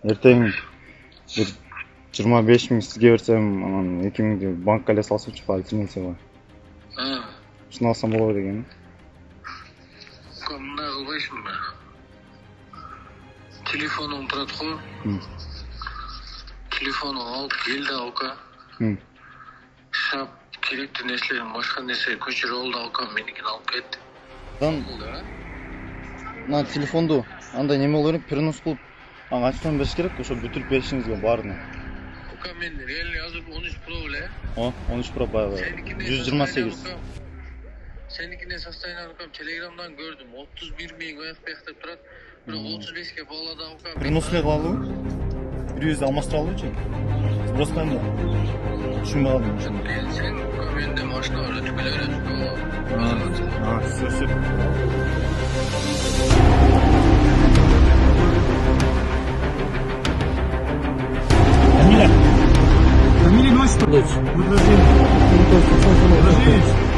Эртең бир 25 миң сизге берсем, анан 2 миңди банкка эле салсамчы по альтернативага. Ушуну алсам болобу деген. Мындай кылбайсыңбы? Телефонуң турат го. Телефонуң алып кел да алка. Шап керектүү нерселерин башка нерсеге көчүрүп ал да алка, меникин алып кет. Мына телефонду андай неме боло берет, перенос кылып, ага ачкан бериш керек, ошо бүтүрүп беришиңизге баарына. Алка, мен реально азыр 13 Pro эле. 13 Pro баягы 128. Senikine состояние алкам Телеграмдан көрдүм. 31 миң ОФП деп турат. Бирок 35ке баалады алкам. Переноске кылалыбы? Бир өзү алмаштыралыбычы? Просто эмне? Түшүнбөй калдым. Сен менде машина бар, өтүп келе бересиң. Сөзсүз. Фамилия, отчество. Предложение.